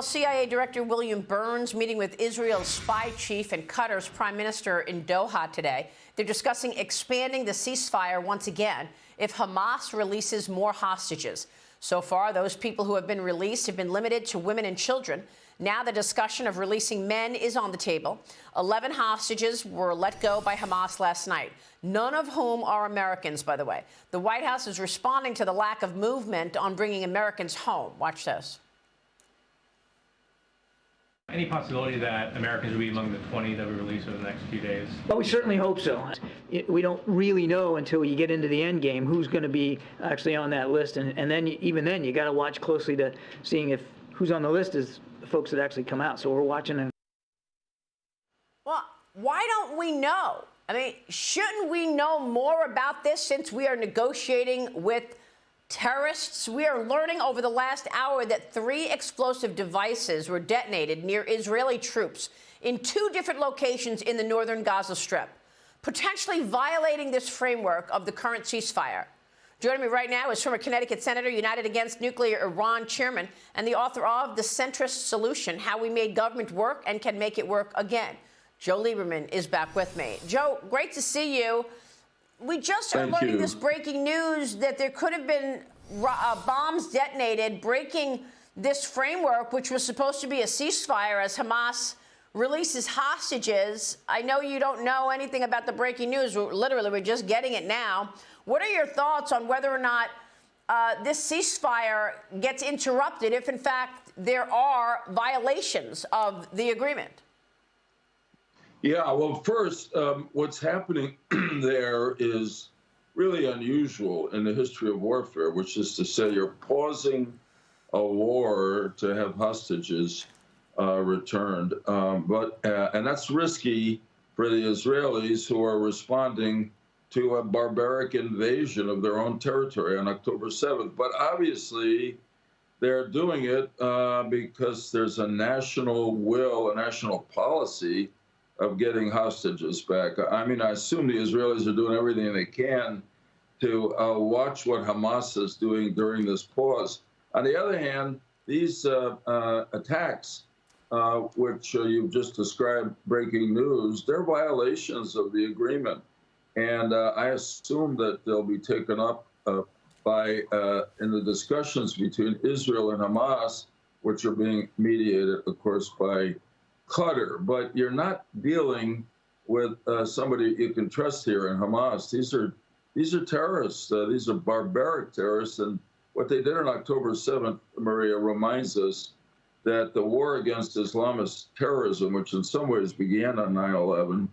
CIA Director William Burns meeting with Israel's spy chief and Qatar's prime minister in Doha today. They're discussing expanding the ceasefire once again if Hamas releases more hostages. So far, those people who have been released have been limited to women and children. Now the discussion of releasing men is on the table. 11 hostages were let go by Hamas last night, none of whom are Americans, by the way. The White House is responding to the lack of movement on bringing Americans home. Watch this. Any possibility that Americans will be among the 20 that we release over the next few days? Well, we certainly hope so. We don't really know until you get into the end game who's going to be actually on that list, and then even then you got to watch closely to seeing if who's on the list is the folks that actually come out. So we're watching. And well, why don't we know? I mean, shouldn't we know more about this since we are negotiating with terrorists? We are learning over the last hour that 3 explosive devices were detonated near Israeli troops in 2 different locations in the northern Gaza Strip, potentially violating this framework of the current ceasefire. Joining me right now is former Connecticut Senator, United Against Nuclear Iran chairman, and the author of The Centrist Solution, How We Made Government Work and Can Make It Work Again. Joe Lieberman is back with me. Joe, great to see you. We just are learning this breaking news that there could have been bombs detonated, breaking this framework, which was supposed to be a ceasefire as Hamas releases hostages. I know you don't know anything about the breaking news. We're just getting it now. What are your thoughts on whether or not this ceasefire gets interrupted if, in fact, there are violations of the agreement? Yeah, well, first, what's happening there is really unusual in the history of warfare, which is to say you're pausing a war to have hostages returned. And that's risky for the Israelis who are responding to a barbaric invasion of their own territory on October 7th. But obviously, they're doing it because there's a national will, a national policy of getting hostages back. I mean, I assume the Israelis are doing everything they can to watch what Hamas is doing during this pause. On the other hand, these attacks, which you've just described, breaking news, they're violations of the agreement. And I assume that they'll be taken up in the discussions between Israel and Hamas, which are being mediated, of course, by Qatar. But you're not dealing with somebody you can trust here in Hamas. These are terrorists. These are barbaric terrorists. And what they did on October 7th, Maria, reminds us that the war against Islamist terrorism, which in some ways began on 9/11,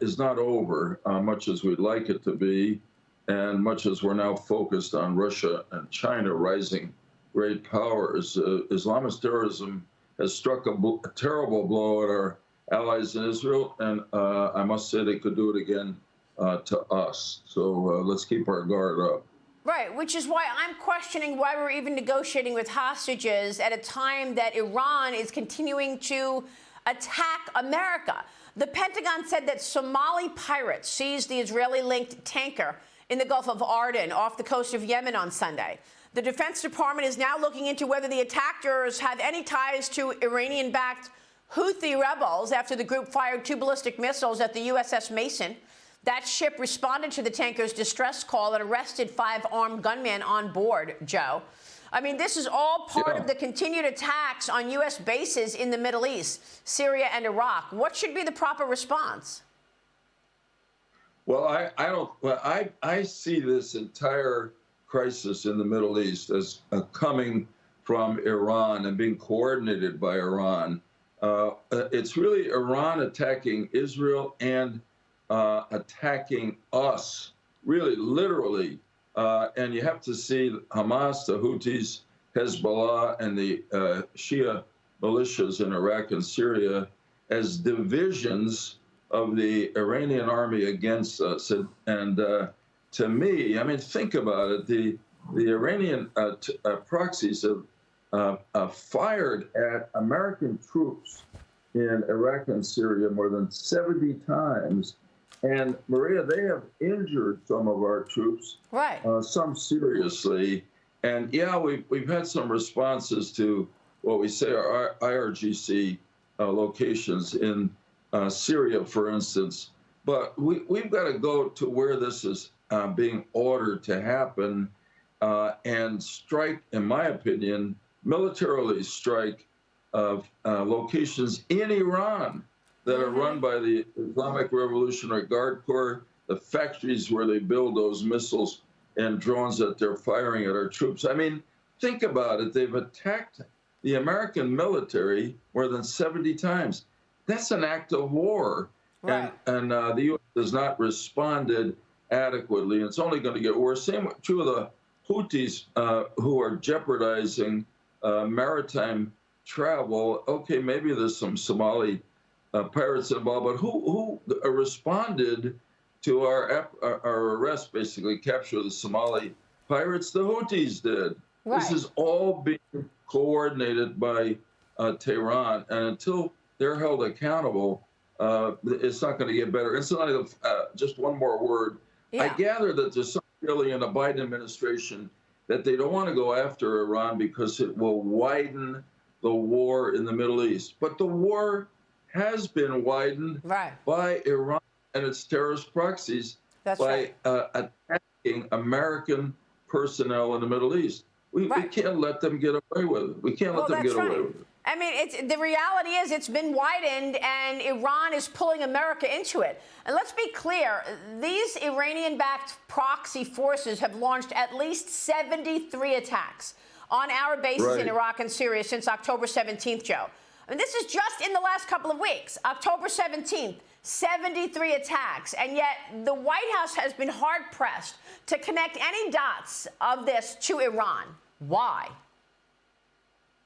is not over, much as we'd like it to be, and much as we're now focused on Russia and China, rising great powers. Islamist terrorism has struck a terrible blow at our allies in Israel, and I must say they could do it again to us. So let's keep our guard up. Right, which is why I'm questioning why we're even negotiating with hostages at a time that Iran is continuing to attack America. The Pentagon said that Somali pirates seized the Israeli-linked tanker in the Gulf of Aden off the coast of Yemen on Sunday. The Defense Department is now looking into whether the attackers have any ties to Iranian-backed Houthi rebels after the group fired 2 ballistic missiles at the USS Mason. That ship responded to the tanker's distress call and arrested 5 armed gunmen on board, Joe. I mean, this is all part of the continued attacks on U.S. bases in the Middle East, Syria and Iraq. What should be the proper response? Well, I see this entire crisis in the Middle East as coming from Iran and being coordinated by Iran. It's really Iran attacking Israel and attacking us, really, literally. And you have to see Hamas, the Houthis, Hezbollah, and the Shia militias in Iraq and Syria as divisions of the Iranian army against us. And to me, I mean, think about it. The Iranian proxies have fired at American troops in Iraq and Syria more than 70 times. And, Maria, they have injured some of our troops, some seriously. And, yeah, we've had some responses to what we say are IRGC locations in Syria, for instance. But we've got to go to where this is being ordered to happen and strike, in my opinion, militarily strike locations in Iran that are run by the Islamic Revolutionary Guard Corps, the factories where they build those missiles and drones that they're firing at our troops. I mean, think about it. They've attacked the American military more than 70 times. That's an act of war. Right. And the U.S. has not responded adequately. And it's only going to get worse. Same true of the Houthis who are jeopardizing maritime travel. Okay, maybe there's some Somali pirates involved, but who responded to our arrest, basically capture of the Somali pirates? The Houthis did. Right. This is all being coordinated by Tehran, and until they're held accountable, it's not going to get better. Incidentally, just one more word. Yeah. I gather that there's some feeling in the Biden administration that they don't want to go after Iran because it will widen the war in the Middle East. But the war has been widened by Iran and its terrorist proxies by attacking American personnel in the Middle East. We can't let them get away with it. We can't let them get away with it. I mean, the reality is it's been widened, and Iran is pulling America into it. And let's be clear, these Iranian-backed proxy forces have launched at least 73 attacks on our bases in Iraq and Syria since October 17th, Joe. I mean, this is just in the last couple of weeks. October 17th, 73 attacks, and yet the White House has been hard-pressed to connect any dots of this to Iran. Why?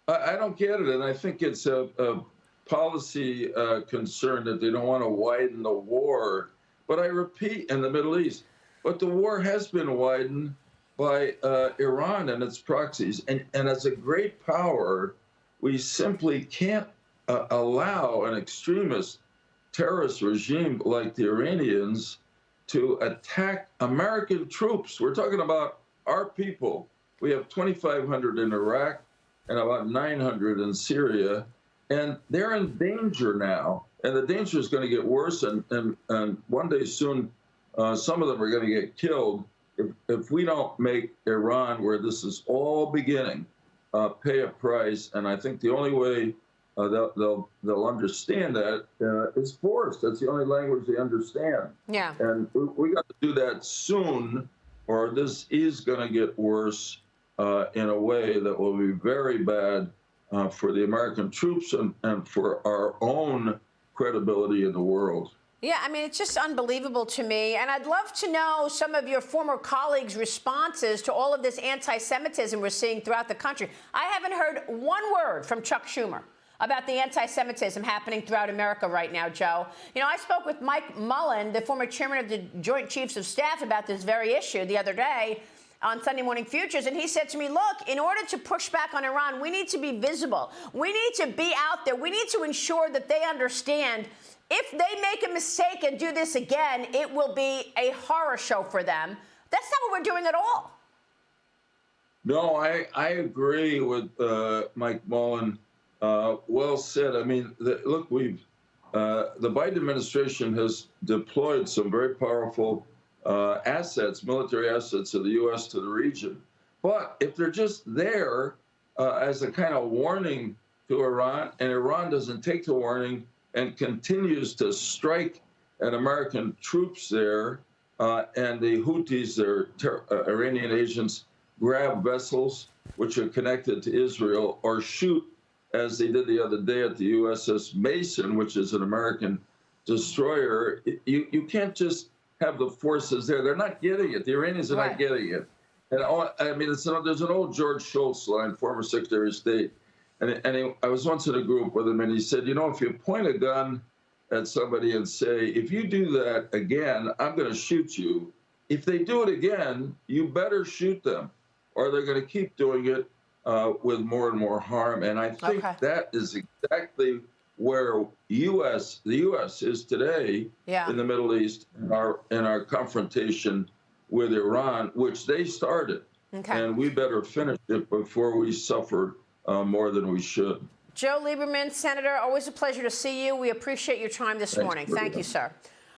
I don't get it, and I think it's a policy concern that they don't want to widen the war. But I repeat, in the Middle East, but the war has been widened by Iran and its proxies. And as a great power, we simply can't allow an extremist terrorist regime like the Iranians to attack American troops. We're talking about our people. We have 2,500 in Iraq and about 900 in Syria, and they're in danger now. And the danger is going to get worse, and one day soon, some of them are going to get killed if we don't make Iran, where this is all beginning, pay a price. And I think the only way they'll understand that is force. That's the only language they understand. Yeah. And we got to do that soon, or this is going to get worse in a way that will be very bad for the American troops and for our own credibility in the world. Yeah, I mean, it's just unbelievable to me. And I'd love to know some of your former colleagues' responses to all of this anti-Semitism we're seeing throughout the country. I haven't heard one word from Chuck Schumer about the anti-Semitism happening throughout America right now, Joe. You know, I spoke with Mike Mullen, the former chairman of the Joint Chiefs of Staff, about this very issue the other day on Sunday Morning Futures, and he said to me, look, in order to push back on Iran, we need to be visible. We need to be out there. We need to ensure that they understand if they make a mistake and do this again, it will be a horror show for them. That's not what we're doing at all. No, I agree with Mike Mullen. Well said. I mean, look, the Biden administration has deployed some very powerful assets, military assets of the U.S. to the region. But if they're just there as a kind of warning to Iran, and Iran doesn't take the warning and continues to strike at American troops there, and the Houthis, their Iranian agents, grab vessels which are connected to Israel or shoot, as they did the other day at the USS Mason, which is an American destroyer. You can't just have the forces there. They're not getting it. The Iranians are not getting it. And I mean, there's an old George Shultz line, former Secretary of State. I was once in a group with him, and he said, you know, if you point a gun at somebody and say, if you do that again, I'm going to shoot you. If they do it again, you better shoot them, or they're going to keep doing it with more and more harm. And I think that is exactly where the U.S. is today in the Middle East in our confrontation with Iran, which they started. And we better finish it before we suffer more than we should. Joe Lieberman, Senator, always a pleasure to see you. We appreciate your time this Thanks, morning. Maria. Thank you, sir.